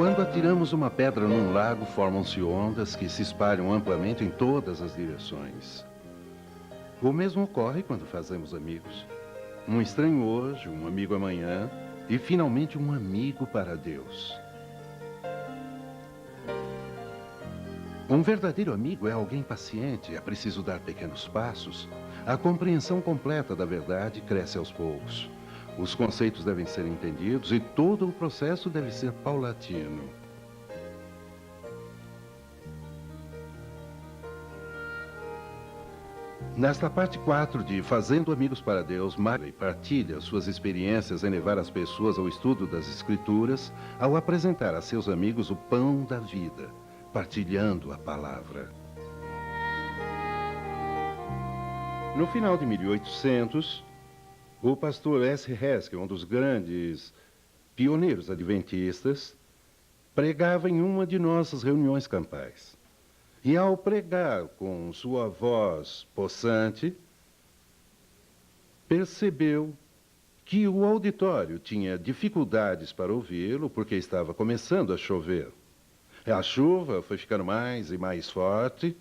Quando atiramos uma pedra num lago, formam-se ondas que se espalham amplamente em todas as direções. O mesmo ocorre quando fazemos amigos. Um estranho hoje, um amigo amanhã e, finalmente, um amigo para Deus. Um verdadeiro amigo é alguém paciente, é preciso dar pequenos passos. A compreensão completa da verdade cresce aos poucos. Os conceitos devem ser entendidos e todo o processo deve ser paulatino. Nesta parte 4 de Fazendo Amigos para Deus, Mari partilha suas experiências em levar as pessoas ao estudo das Escrituras ao apresentar a seus amigos o pão da vida, partilhando a palavra. No final de 1800, o pastor S. Haskell, um dos grandes pioneiros adventistas, pregava em uma de nossas reuniões campais. E ao pregar com sua voz possante, percebeu que o auditório tinha dificuldades para ouvi-lo porque estava começando a chover. A chuva foi ficando mais e mais forte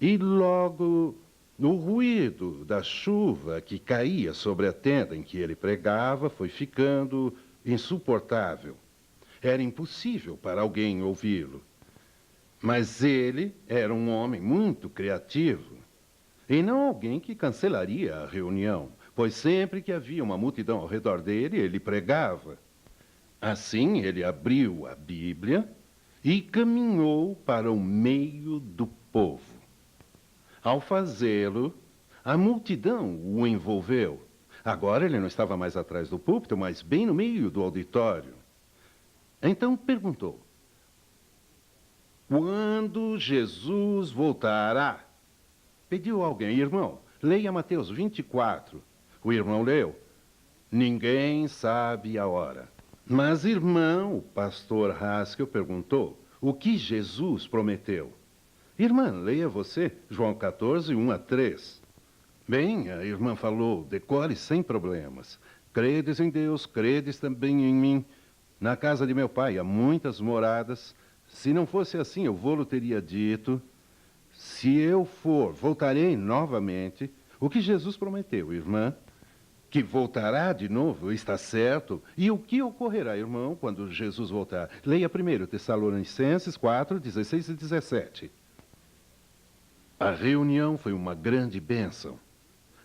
e logo o ruído da chuva que caía sobre a tenda em que ele pregava foi ficando insuportável. Era impossível para alguém ouvi-lo. Mas ele era um homem muito criativo e não alguém que cancelaria a reunião, pois sempre que havia uma multidão ao redor dele, ele pregava. Assim, ele abriu a Bíblia e caminhou para o meio do povo. Ao fazê-lo, a multidão o envolveu. Agora ele não estava mais atrás do púlpito, mas bem no meio do auditório. Então perguntou: quando Jesus voltará? Pediu alguém: irmão, leia Mateus 24. O irmão leu: ninguém sabe a hora. Mas, irmão, o pastor Haskell perguntou: o que Jesus prometeu? Irmã, leia você João 14, 1 a 3. Bem, a irmã falou: decore sem problemas. Credes em Deus, credes também em mim. Na casa de meu pai há muitas moradas. Se não fosse assim, eu vou-lhe teria dito. Se eu for, voltarei novamente. O que Jesus prometeu, irmã? Que voltará de novo, está certo. E o que ocorrerá, irmão, quando Jesus voltar? Leia primeiro Tessalonicenses 4, 16 e 17. A reunião foi uma grande bênção.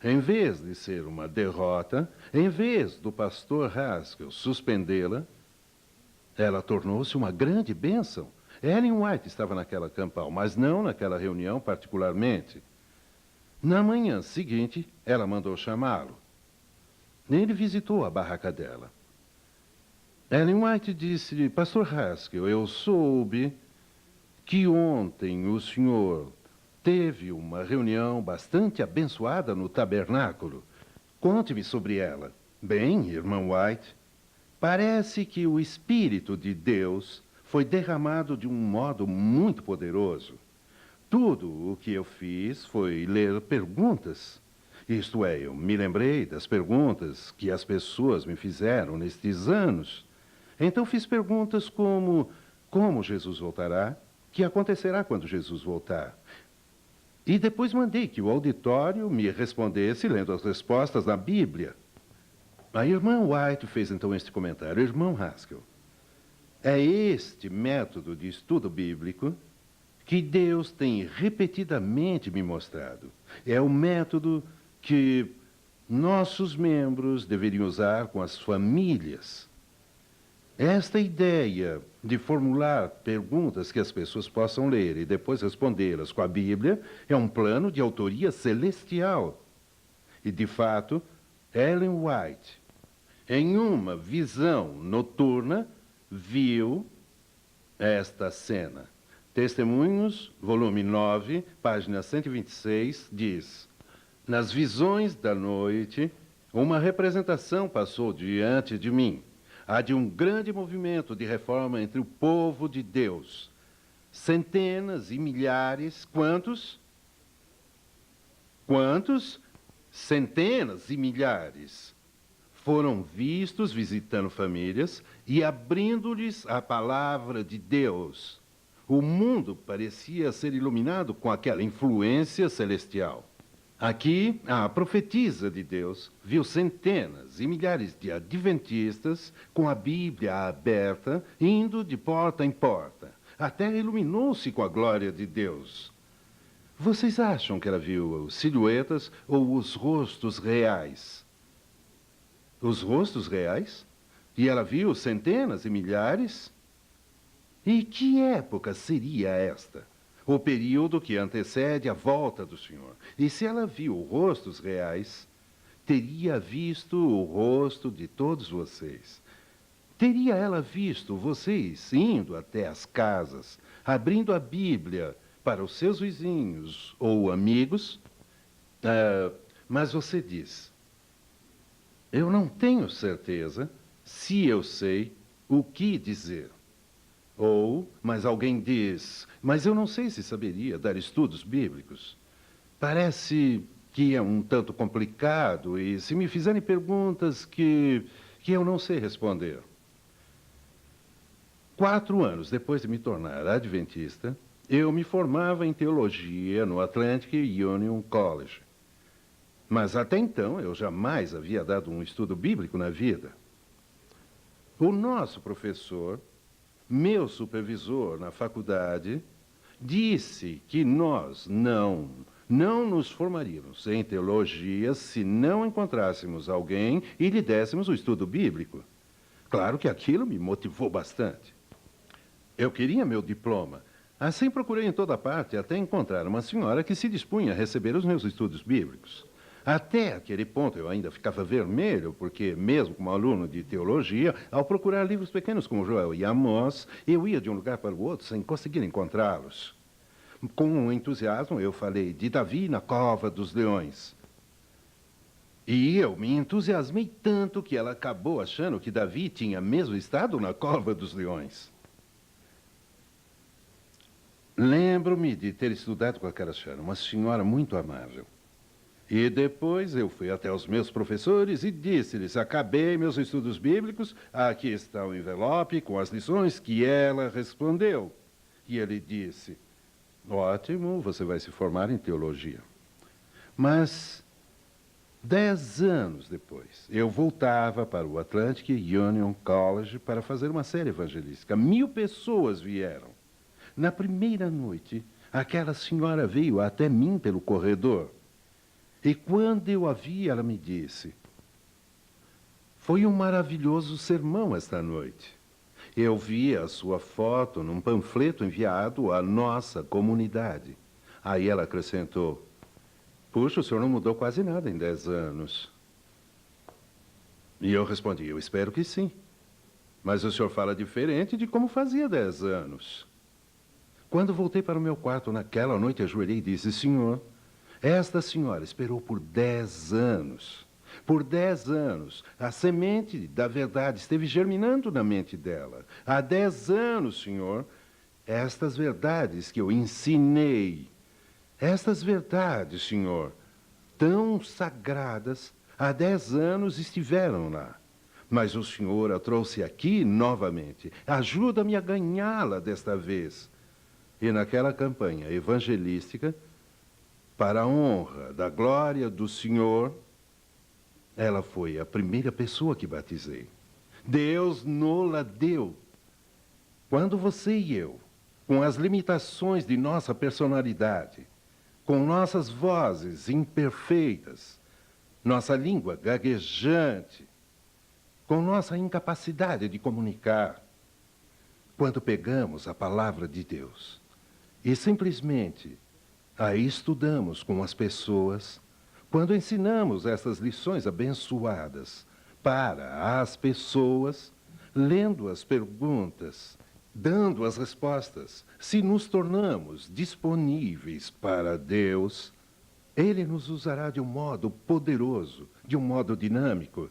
Em vez de ser uma derrota, em vez do pastor Haskell suspendê-la, ela tornou-se uma grande bênção. Ellen White estava naquela campal, mas não naquela reunião particularmente. Na manhã seguinte, ela mandou chamá-lo. Ele visitou a barraca dela. Ellen White disse: pastor Haskell, eu soube que ontem o senhor teve uma reunião bastante abençoada no tabernáculo. Conte-me sobre ela. Bem, irmão White, parece que o Espírito de Deus foi derramado de um modo muito poderoso. Tudo o que eu fiz foi ler perguntas. Isto é, eu me lembrei das perguntas que as pessoas me fizeram nestes anos. Então fiz perguntas como Jesus voltará? O que acontecerá quando Jesus voltar? E depois mandei que o auditório me respondesse lendo as respostas na Bíblia. A irmã White fez então este comentário: irmão Haskell, é este método de estudo bíblico que Deus tem repetidamente me mostrado. É o método que nossos membros deveriam usar com as famílias. Esta ideia de formular perguntas que as pessoas possam ler e depois respondê-las com a Bíblia é um plano de autoria celestial. E, de fato, Ellen White, em uma visão noturna, viu esta cena. Testemunhos, volume 9, página 126, diz: nas visões da noite, uma representação passou diante de mim. Há de um grande movimento de reforma entre o povo de Deus. Centenas e milhares, quantos? Quantos? Centenas e milhares foram vistos visitando famílias e abrindo-lhes a palavra de Deus. O mundo parecia ser iluminado com aquela influência celestial. Aqui, a profetisa de Deus viu centenas e milhares de adventistas com a Bíblia aberta, indo de porta em porta. A terra iluminou-se com a glória de Deus. Vocês acham que ela viu silhuetas ou os rostos reais? Os rostos reais? E ela viu centenas e milhares? E que época seria esta? O período que antecede a volta do Senhor. E se ela viu rostos reais, teria visto o rosto de todos vocês. Teria ela visto vocês indo até as casas, abrindo a Bíblia para os seus vizinhos ou amigos? Mas você diz, eu não tenho certeza se eu sei o que dizer. Ou, mas alguém diz, mas eu não sei se saberia dar estudos bíblicos. Parece que é um tanto complicado e se me fizerem perguntas que eu não sei responder. 4 anos depois de me tornar adventista, eu me formava em teologia no Atlantic Union College. Mas até então eu jamais havia dado um estudo bíblico na vida. O nosso professor, meu supervisor na faculdade, disse que nós não nos formaríamos em teologia se não encontrássemos alguém e lhe dessemos o estudo bíblico. Claro que aquilo me motivou bastante. Eu queria meu diploma. Assim procurei em toda parte até encontrar uma senhora que se dispunha a receber os meus estudos bíblicos. Até aquele ponto eu ainda ficava vermelho, porque mesmo como aluno de teologia, ao procurar livros pequenos como Joel e Amós, eu ia de um lugar para o outro sem conseguir encontrá-los. Com entusiasmo eu falei de Davi na cova dos leões. E eu me entusiasmei tanto que ela acabou achando que Davi tinha mesmo estado na cova dos leões. Lembro-me de ter estudado com aquela senhora, uma senhora muito amável. E depois eu fui até os meus professores e disse-lhes, acabei meus estudos bíblicos, aqui está o envelope com as lições que ela respondeu. E ele disse, ótimo, você vai se formar em teologia. Mas 10 anos depois, eu voltava para o Atlantic Union College para fazer uma série evangelística. 1000 pessoas vieram. Na primeira noite, aquela senhora veio até mim pelo corredor. E quando eu a vi, ela me disse, foi um maravilhoso sermão esta noite. Eu vi a sua foto num panfleto enviado à nossa comunidade. Aí ela acrescentou, puxa, o senhor não mudou quase nada em 10 anos. E eu respondi, eu espero que sim. Mas o senhor fala diferente de como fazia 10 anos. Quando voltei para o meu quarto naquela noite, ajoelhei e disse, senhor, esta senhora esperou por 10 anos. Por 10 anos, a semente da verdade esteve germinando na mente dela. Há 10 anos, senhor, estas verdades que eu ensinei, estas verdades, senhor, tão sagradas, há 10 anos estiveram lá. Mas o senhor a trouxe aqui novamente. Ajuda-me a ganhá-la desta vez. E naquela campanha evangelística, para a honra da glória do Senhor, ela foi a primeira pessoa que batizei. Deus nos-la deu. Quando você e eu, com as limitações de nossa personalidade, com nossas vozes imperfeitas, nossa língua gaguejante, com nossa incapacidade de comunicar, quando pegamos a palavra de Deus e simplesmente a estudamos com as pessoas, quando ensinamos essas lições abençoadas para as pessoas, lendo as perguntas, dando as respostas, se nos tornamos disponíveis para Deus, Ele nos usará de um modo poderoso, de um modo dinâmico.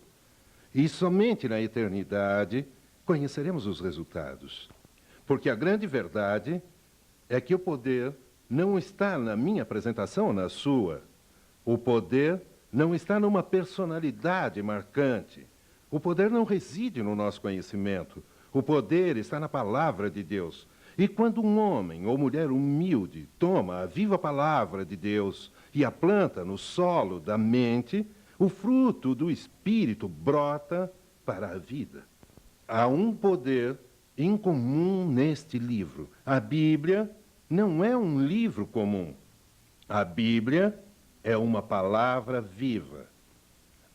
E somente na eternidade conheceremos os resultados. Porque a grande verdade é que o poder não está na minha apresentação ou na sua. O poder não está numa personalidade marcante. O poder não reside no nosso conhecimento. O poder está na palavra de Deus. E quando um homem ou mulher humilde toma a viva palavra de Deus e a planta no solo da mente, o fruto do Espírito brota para a vida. Há um poder incomum neste livro. A Bíblia não é um livro comum. A Bíblia é uma palavra viva.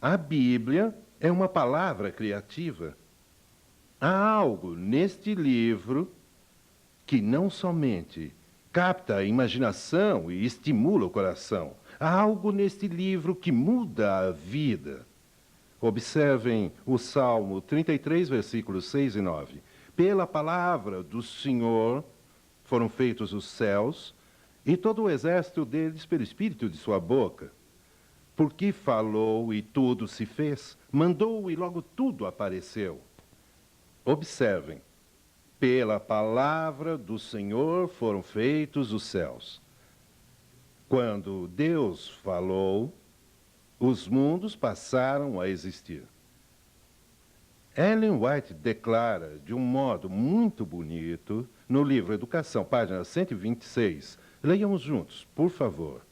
A Bíblia é uma palavra criativa. Há algo neste livro que não somente capta a imaginação e estimula o coração. Há algo neste livro que muda a vida. Observem o Salmo 33, versículos 6 e 9. Pela palavra do Senhor foram feitos os céus, e todo o exército deles pelo espírito de sua boca. Porque falou e tudo se fez, mandou e logo tudo apareceu. Observem, pela palavra do Senhor foram feitos os céus. Quando Deus falou, os mundos passaram a existir. Ellen White declara de um modo muito bonito no livro Educação, página 126. Leiamos juntos, por favor.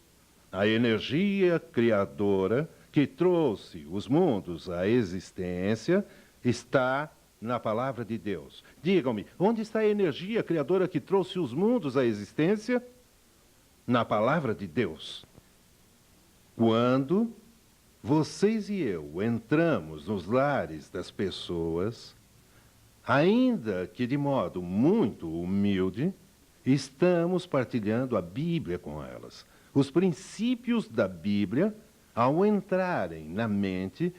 A energia criadora que trouxe os mundos à existência está na palavra de Deus. Digam-me, onde está a energia criadora que trouxe os mundos à existência? Na palavra de Deus. Quando vocês e eu entramos nos lares das pessoas, ainda que de modo muito humilde, estamos partilhando a Bíblia com elas. Os princípios da Bíblia, ao entrarem na mente,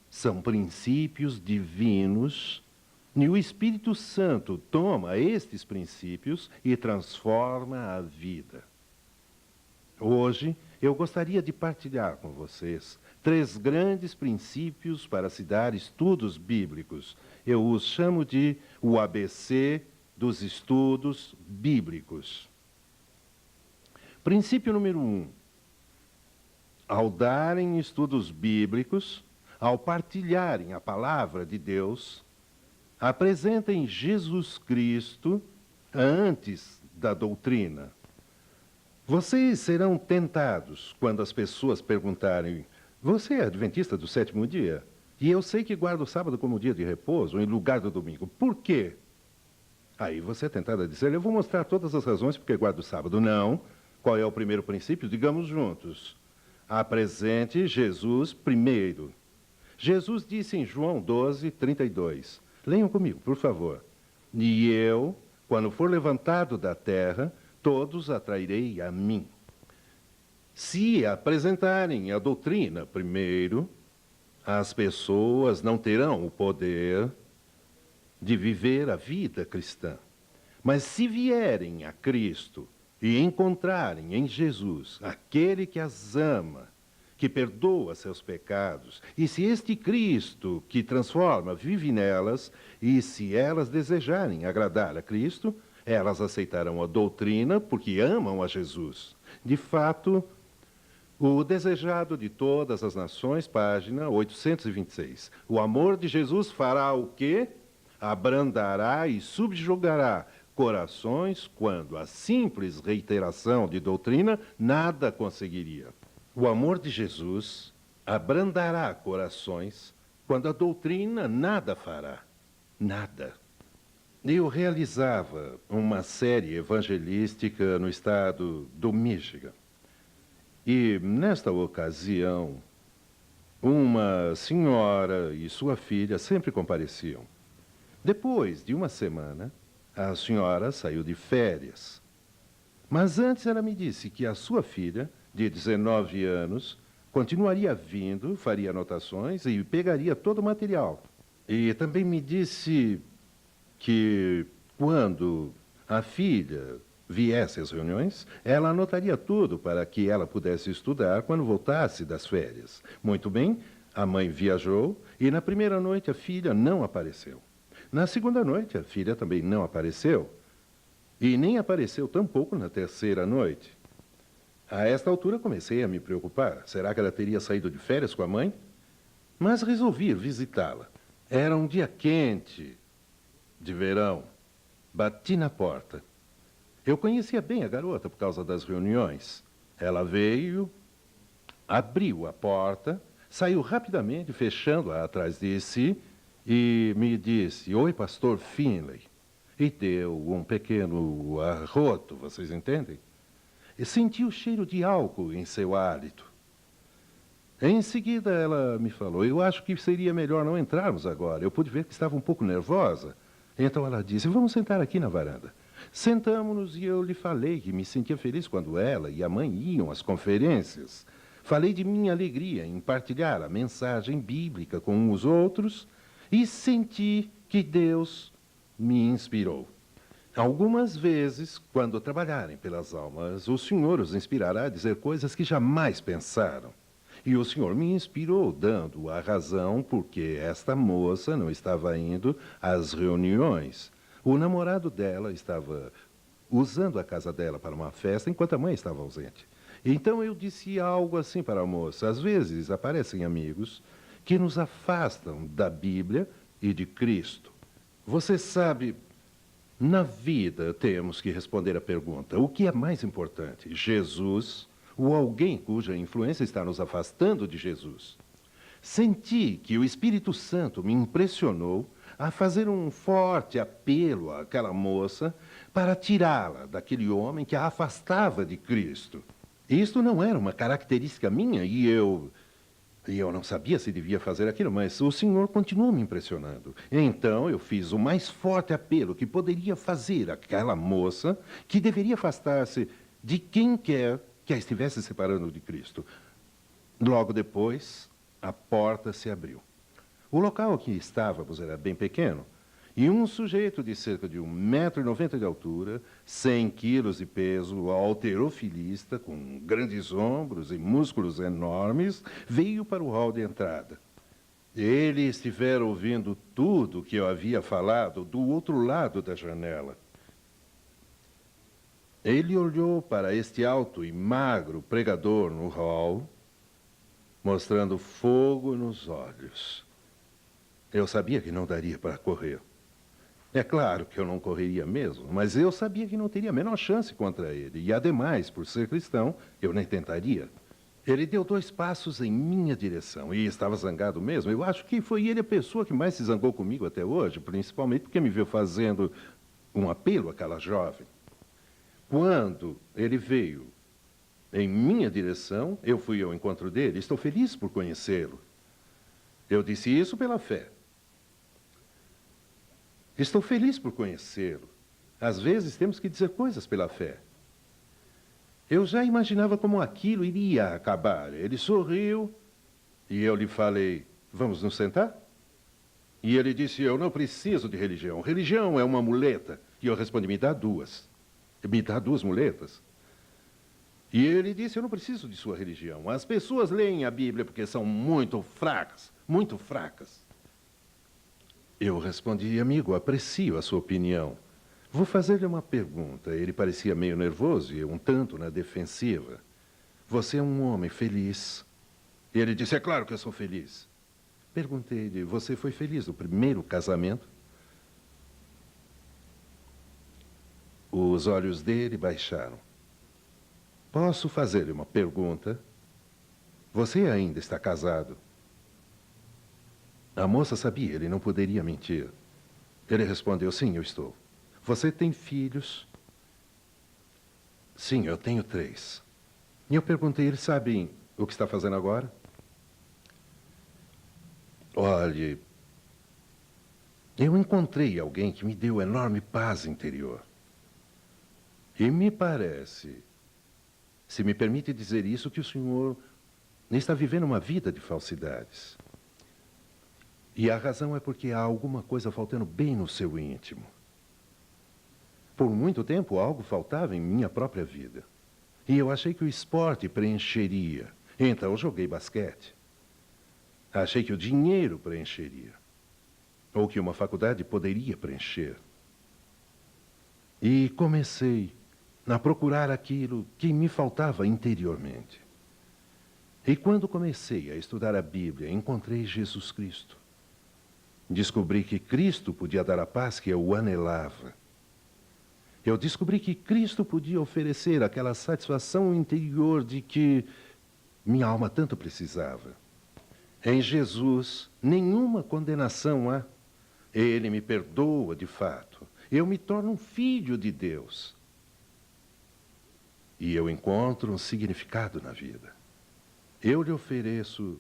são princípios divinos, e o Espírito Santo toma estes princípios e transforma a vida. Hoje, eu gostaria de partilhar com vocês 3 grandes princípios para se dar estudos bíblicos. Eu os chamo de o ABC dos estudos bíblicos. Princípio número 1. Ao darem estudos bíblicos, ao partilharem a palavra de Deus, apresentem Jesus Cristo antes da doutrina. Vocês serão tentados quando as pessoas perguntarem: você é adventista do 7º dia? E eu sei que guarda o sábado como dia de repouso, em lugar do domingo. Por quê? Aí você é tentado a dizer: eu vou mostrar todas as razões porque guarda o sábado. Não. Qual é o primeiro princípio? Digamos juntos. Apresente Jesus primeiro. Jesus disse em João 12, 32. Leiam comigo, por favor. E eu, quando for levantado da terra, todos atrairei a mim. Se apresentarem a doutrina primeiro, as pessoas não terão o poder de viver a vida cristã. Mas se vierem a Cristo e encontrarem em Jesus aquele que as ama, que perdoa seus pecados, e se este Cristo que transforma vive nelas, e se elas desejarem agradar a Cristo, elas aceitarão a doutrina porque amam a Jesus. De fato, o desejado de todas as nações, página 826. O amor de Jesus fará o quê? Abrandará e subjugará corações quando a simples reiteração de doutrina nada conseguiria. O amor de Jesus abrandará corações quando a doutrina nada fará. Nada. Eu realizava uma série evangelística no estado do Michigan. E, nesta ocasião, uma senhora e sua filha sempre compareciam. Depois de uma semana, a senhora saiu de férias. Mas antes ela me disse que a sua filha, de 19 anos, continuaria vindo, faria anotações e pegaria todo o material. E também me disse que quando a filha viesse às reuniões, ela anotaria tudo para que ela pudesse estudar quando voltasse das férias. Muito bem, a mãe viajou e na primeira noite a filha não apareceu. Na segunda noite a filha também não apareceu e nem apareceu tampouco na terceira noite. A esta altura comecei a me preocupar. Será que ela teria saído de férias com a mãe? mas resolvi ir visitá-la. Era um dia quente, de verão. Bati na porta. Eu conhecia bem a garota por causa das reuniões. Ela veio, abriu a porta, saiu rapidamente, fechando-a atrás de si, e me disse: "Oi, pastor Finley." E deu um pequeno arroto, vocês entendem? E senti o cheiro de álcool em seu hálito. Em seguida, ela me falou: "Eu acho que seria melhor não entrarmos agora." Eu pude ver que estava um pouco nervosa. Então ela disse: "Vamos sentar aqui na varanda." Sentamos-nos e eu lhe falei que me sentia feliz quando ela e a mãe iam às conferências. Falei de minha alegria em partilhar a mensagem bíblica com os outros e senti que Deus me inspirou. Algumas vezes, quando trabalharem pelas almas, o Senhor os inspirará a dizer coisas que jamais pensaram. E o Senhor me inspirou, dando a razão porque esta moça não estava indo às reuniões. O namorado dela estava usando a casa dela para uma festa enquanto a mãe estava ausente. Então eu disse algo assim para a moça: às vezes aparecem amigos que nos afastam da Bíblia e de Cristo. Você sabe, na vida temos que responder a pergunta: o que é mais importante, Jesus ou alguém cuja influência está nos afastando de Jesus? Senti que o Espírito Santo me impressionou a fazer um forte apelo àquela moça para tirá-la daquele homem que a afastava de Cristo. Isto não era uma característica minha e eu não sabia se devia fazer aquilo, mas o Senhor continuou me impressionando. Então eu fiz o mais forte apelo que poderia fazer àquela moça, que deveria afastar-se de quem quer que a estivesse separando de Cristo. Logo depois, a porta se abriu. O local que estávamos era bem pequeno, e um sujeito de cerca de 1,90 m de altura, 100 quilos de peso, halterofilista, com grandes ombros e músculos enormes, veio para o hall de entrada. Ele estivera ouvindo tudo o que eu havia falado do outro lado da janela. Ele olhou para este alto e magro pregador no hall, mostrando fogo nos olhos. Eu sabia que não daria para correr. É claro que eu não correria mesmo, mas eu sabia que não teria a menor chance contra ele. E, ademais, por ser cristão, eu nem tentaria. Ele deu 2 passos em minha direção e estava zangado mesmo. Eu acho que foi ele a pessoa que mais se zangou comigo até hoje, principalmente porque me viu fazendo um apelo àquela jovem. Quando ele veio em minha direção, eu fui ao encontro dele. Estou feliz por conhecê-lo. Eu disse isso pela fé. Estou feliz por conhecê-lo. Às vezes temos que dizer coisas pela fé. Eu já imaginava como aquilo iria acabar. Ele sorriu e eu lhe falei: "Vamos nos sentar?" E ele disse: "Eu não preciso de religião. Religião é uma muleta." E eu respondi: "Me dá 2. Me dá 2 muletas." E ele disse: "Eu não preciso de sua religião. As pessoas leem a Bíblia porque são muito fracas, muito fracas." Eu respondi: "Amigo, aprecio a sua opinião. Vou fazer-lhe uma pergunta." Ele parecia meio nervoso e um tanto na defensiva. "Você é um homem feliz?" E ele disse: "É claro que eu sou feliz." Perguntei-lhe: "Você foi feliz no primeiro casamento?" Os olhos dele baixaram. "Posso fazer-lhe uma pergunta? Você ainda está casado?" A moça sabia, ele não poderia mentir. Ele respondeu: "Sim, eu estou." "Você tem filhos?" "Sim, eu tenho 3. E eu perguntei: "Eles sabem o que está fazendo agora?" "Olhe, eu encontrei alguém que me deu enorme paz interior. E me parece, se me permite dizer isso, que o senhor está vivendo uma vida de falsidades. E a razão é porque há alguma coisa faltando bem no seu íntimo. Por muito tempo, algo faltava em minha própria vida. E eu achei que o esporte preencheria. Então, joguei basquete. Achei que o dinheiro preencheria. Ou que uma faculdade poderia preencher. E comecei a procurar aquilo que me faltava interiormente. E quando comecei a estudar a Bíblia, encontrei Jesus Cristo. Descobri que Cristo podia dar a paz que eu anelava. Eu descobri que Cristo podia oferecer aquela satisfação interior de que minha alma tanto precisava. Em Jesus, nenhuma condenação há. Ele me perdoa de fato. Eu me torno um filho de Deus. E eu encontro um significado na vida. Eu lhe ofereço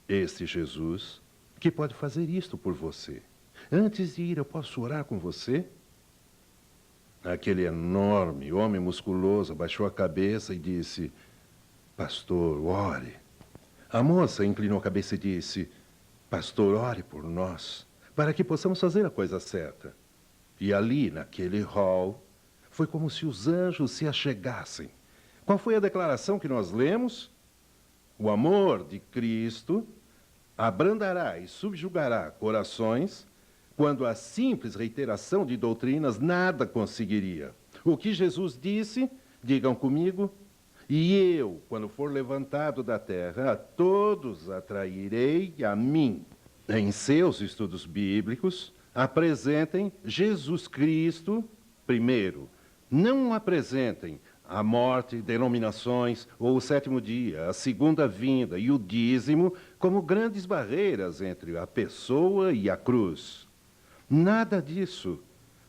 este Jesus que pode fazer isto por você. Antes de ir, eu posso orar com você? Aquele enorme homem musculoso abaixou a cabeça e disse: pastor, ore. A moça inclinou a cabeça e disse: pastor, ore por nós, para que possamos fazer a coisa certa. E ali, naquele hall, foi como se os anjos se achegassem. Qual foi a declaração que nós lemos? O amor de Cristo abrandará e subjugará corações, quando a simples reiteração de doutrinas nada conseguiria. O que Jesus disse, digam comigo, e eu, quando for levantado da terra, a todos atrairei a mim. Em seus estudos bíblicos, apresentem Jesus Cristo primeiro. Não apresentem a morte, denominações, ou o sétimo dia, a segunda vinda e o dízimo como grandes barreiras entre a pessoa e a cruz. Nada disso.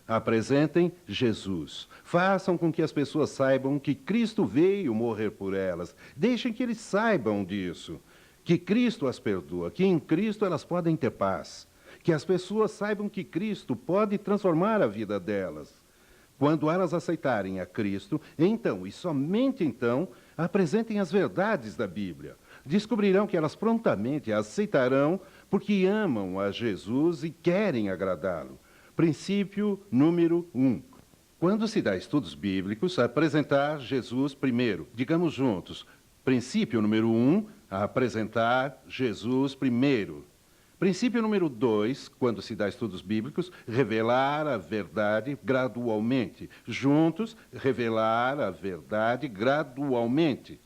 Apresentem Jesus. Façam com que as pessoas saibam que Cristo veio morrer por elas. Deixem que eles saibam disso. Que Cristo as perdoa, que em Cristo elas podem ter paz. Que as pessoas saibam que Cristo pode transformar a vida delas. Quando elas aceitarem a Cristo, então, e somente então, apresentem as verdades da Bíblia. Descobrirão que elas prontamente a aceitarão porque amam a Jesus e querem agradá-lo. Princípio número 1. Quando se dá estudos bíblicos, apresentar Jesus primeiro. Digamos juntos. Princípio número 1, apresentar Jesus primeiro. Princípio número 2, quando se dá estudos bíblicos, revelar a verdade gradualmente. Juntos, revelar a verdade gradualmente.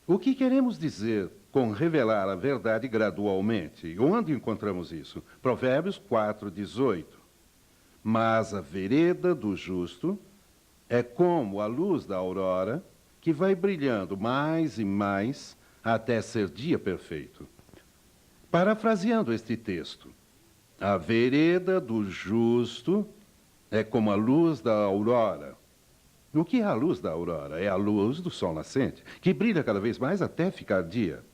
O que queremos dizer com revelar a verdade gradualmente? Onde encontramos isso? Provérbios 4:18. Mas a vereda do justo é como a luz da aurora, que vai brilhando mais e mais até ser dia perfeito. Parafraseando este texto, a vereda do justo é como a luz da aurora. O que é a luz da aurora? É a luz do sol nascente, que brilha cada vez mais até ficar dia.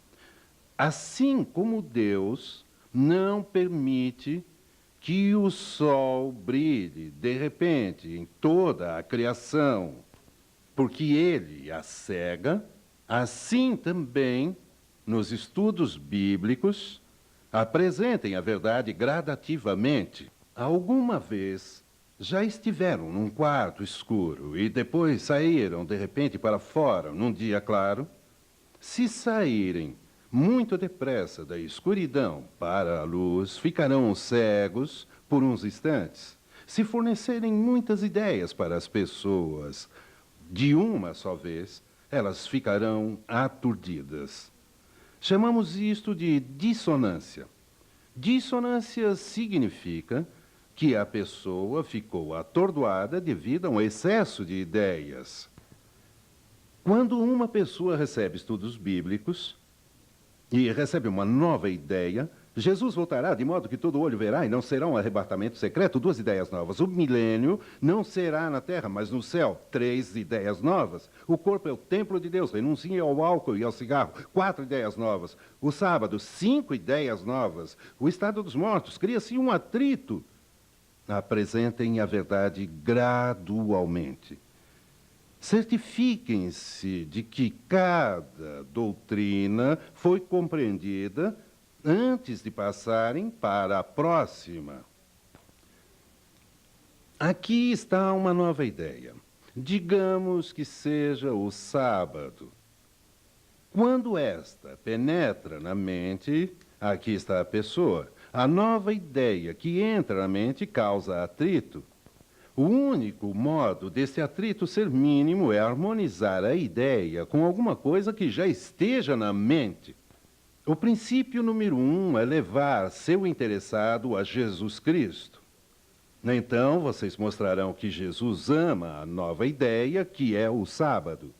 Assim como Deus não permite que o sol brilhe de repente em toda a criação, porque ele a cega, assim também nos estudos bíblicos apresentem a verdade gradativamente. Alguma vez já estiveram num quarto escuro e depois saíram de repente para fora num dia claro? Se saírem muito depressa da escuridão para a luz, ficarão cegos por uns instantes. Se fornecerem muitas ideias para as pessoas de uma só vez, elas ficarão aturdidas. Chamamos isto de dissonância. Dissonância significa que a pessoa ficou atordoada devido a um excesso de ideias. Quando uma pessoa recebe estudos bíblicos e recebe uma nova ideia, Jesus voltará de modo que todo olho verá e não será um arrebatamento secreto. 2 ideias novas. O milênio não será na terra, mas no céu. 3 ideias novas. O corpo é o templo de Deus. Renuncie ao álcool e ao cigarro. 4 ideias novas. O sábado, 5 ideias novas. O estado dos mortos. Cria-se um atrito. Apresentem a verdade gradualmente. Certifiquem-se de que cada doutrina foi compreendida antes de passarem para a próxima. Aqui está uma nova ideia. Digamos que seja o sábado. Quando esta penetra na mente, aqui está a pessoa. A nova ideia que entra na mente causa atrito. O único modo desse atrito ser mínimo é harmonizar a ideia com alguma coisa que já esteja na mente. O princípio número 1 é levar seu interessado a Jesus Cristo. Então, vocês mostrarão que Jesus ama a nova ideia, que é o sábado.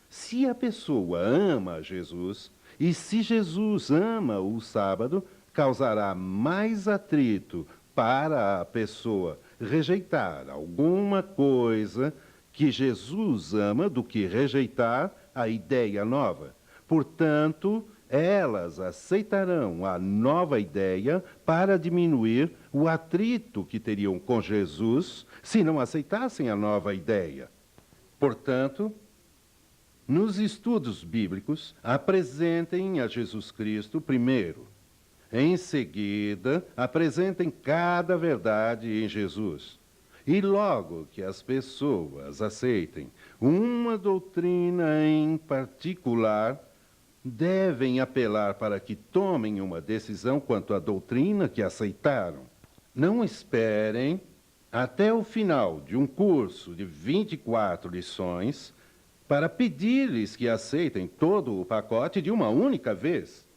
Se a pessoa ama Jesus, e se Jesus ama o sábado, causará mais atrito para a pessoa rejeitar alguma coisa que Jesus ama do que rejeitar a ideia nova. Portanto, elas aceitarão a nova ideia para diminuir o atrito que teriam com Jesus se não aceitassem a nova ideia. Portanto, nos estudos bíblicos, apresentem a Jesus Cristo primeiro. Em seguida, apresentem cada verdade em Jesus. E logo que as pessoas aceitem uma doutrina em particular, devem apelar para que tomem uma decisão quanto à doutrina que aceitaram. Não esperem até o final de um curso de 24 lições para pedir-lhes que aceitem todo o pacote de uma única vez.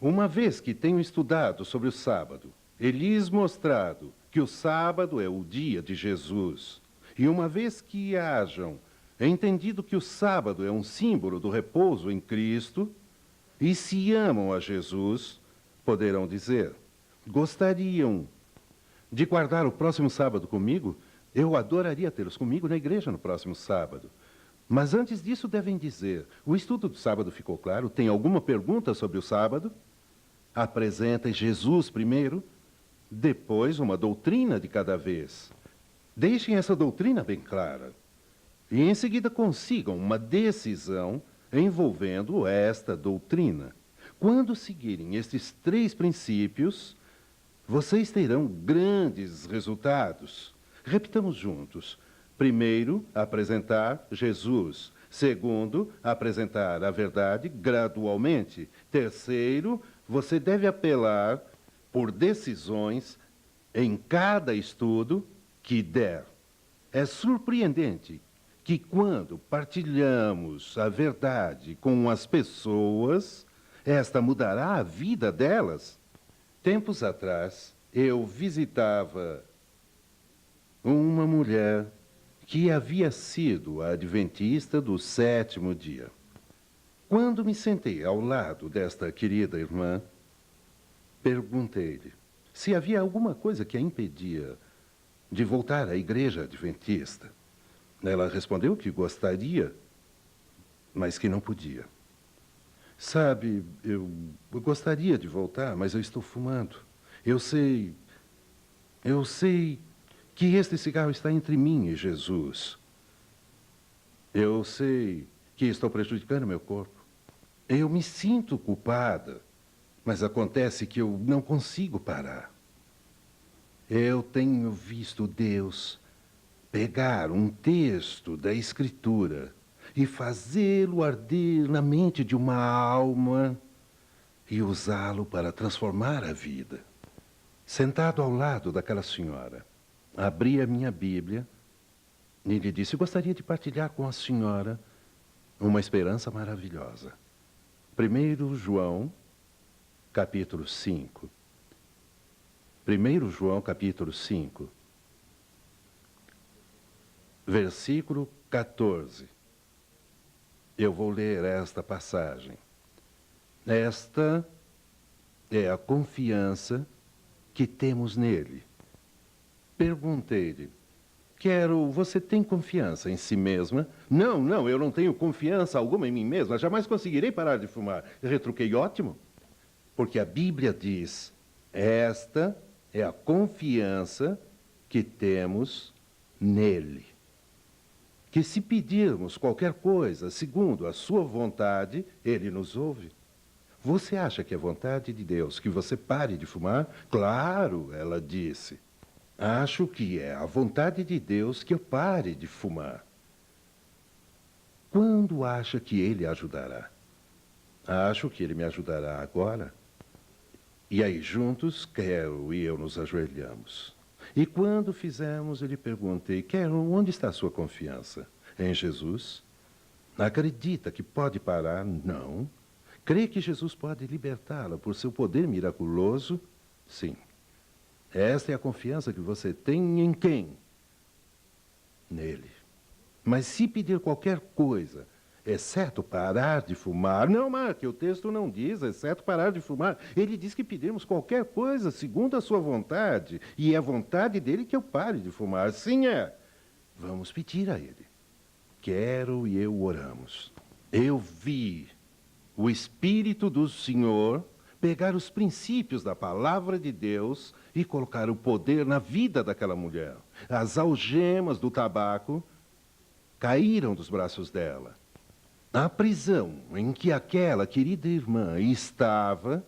Uma vez que tenham estudado sobre o sábado e lhes mostrado que o sábado é o dia de Jesus, e uma vez que hajam entendido que o sábado é um símbolo do repouso em Cristo, e se amam a Jesus, poderão dizer: gostariam de guardar o próximo sábado comigo? Eu adoraria tê-los comigo na igreja no próximo sábado. Mas antes disso devem dizer: o estudo do sábado ficou claro? Tem alguma pergunta sobre o sábado? Apresentem Jesus primeiro, depois uma doutrina de cada vez. Deixem essa doutrina bem clara. E em seguida consigam uma decisão envolvendo esta doutrina. Quando seguirem estes 3 princípios, vocês terão grandes resultados. Repitamos juntos. Primeiro, apresentar Jesus. Segundo, apresentar a verdade gradualmente. Terceiro, você deve apelar por decisões em cada estudo que der. É surpreendente que quando partilhamos a verdade com as pessoas, esta mudará a vida delas. Tempos atrás, eu visitava uma mulher que havia sido a adventista do 7º dia. Quando me sentei ao lado desta querida irmã, perguntei-lhe se havia alguma coisa que a impedia de voltar à igreja adventista. Ela respondeu que gostaria, mas que não podia. Sabe, eu gostaria de voltar, mas eu estou fumando. Eu sei que este cigarro está entre mim e Jesus. Eu sei que estou prejudicando meu corpo. Eu me sinto culpada, mas acontece que eu não consigo parar. Eu tenho visto Deus pegar um texto da Escritura e fazê-lo arder na mente de uma alma e usá-lo para transformar a vida. Sentado ao lado daquela senhora, abri a minha Bíblia e lhe disse: gostaria de partilhar com a senhora uma esperança maravilhosa. 1 João, capítulo 5. 1 João, capítulo 5, versículo 14. Eu vou ler esta passagem. Esta é a confiança que temos nele. Perguntei-lhe: você tem confiança em si mesma? Não, eu não tenho confiança alguma em mim mesma. Jamais conseguirei parar de fumar. Eu retruquei: ótimo. Porque a Bíblia diz: esta é a confiança que temos nele. Que se pedirmos qualquer coisa segundo a sua vontade, ele nos ouve. Você acha que é vontade de Deus que você pare de fumar? Claro, ela disse. Acho que é a vontade de Deus que eu pare de fumar. Quando acha que ele ajudará? Acho que ele me ajudará agora. E aí juntos, Carol e eu nos ajoelhamos. E quando fizemos, eu lhe perguntei, Carol, onde está a sua confiança? Em Jesus? Acredita que pode parar? Não. Crê que Jesus pode libertá-la por seu poder miraculoso? Sim. Esta é a confiança que você tem em quem? Nele. Mas se pedir qualquer coisa, exceto parar de fumar... Não, Mark, o texto não diz, exceto parar de fumar. Ele diz que pedirmos qualquer coisa segundo a sua vontade. E é a vontade dele que eu pare de fumar. Sim, é. Vamos pedir a ele. Quero e eu oramos. Eu vi o Espírito do Senhor pegar os princípios da palavra de Deus e colocar o poder na vida daquela mulher. As algemas do tabaco caíram dos braços dela. A prisão em que aquela querida irmã estava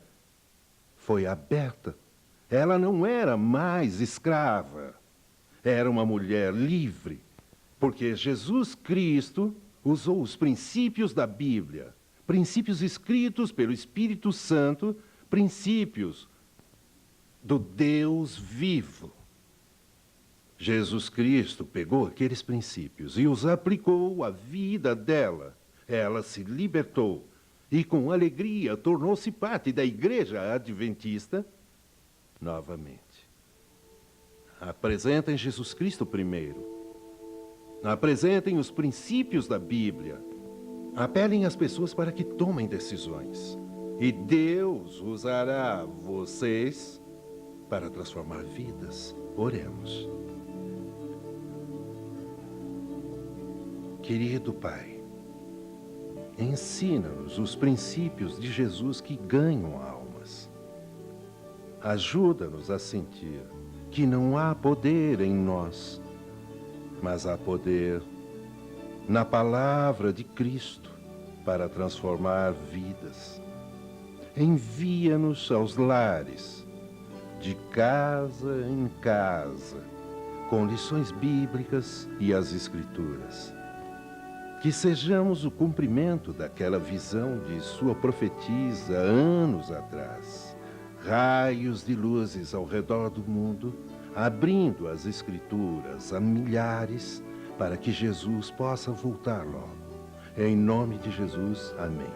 foi aberta. Ela não era mais escrava. Era uma mulher livre. Porque Jesus Cristo usou os princípios da Bíblia, princípios escritos pelo Espírito Santo, princípios do Deus vivo. Jesus Cristo pegou aqueles princípios e os aplicou à vida dela. Ela se libertou e, com alegria, tornou-se parte da Igreja Adventista novamente. Apresentem Jesus Cristo primeiro. Apresentem os princípios da Bíblia. Apelem as pessoas para que tomem decisões. E Deus usará vocês para transformar vidas. Oremos. Querido Pai, ensina-nos os princípios de Jesus que ganham almas. Ajuda-nos a sentir que não há poder em nós, mas há poder na palavra de Cristo para transformar vidas. Envia-nos aos lares, de casa em casa, com lições bíblicas e as Escrituras. Que sejamos o cumprimento daquela visão de sua profetisa anos atrás. Raios de luzes ao redor do mundo, abrindo as Escrituras a milhares, para que Jesus possa voltar logo. Em nome de Jesus, amém.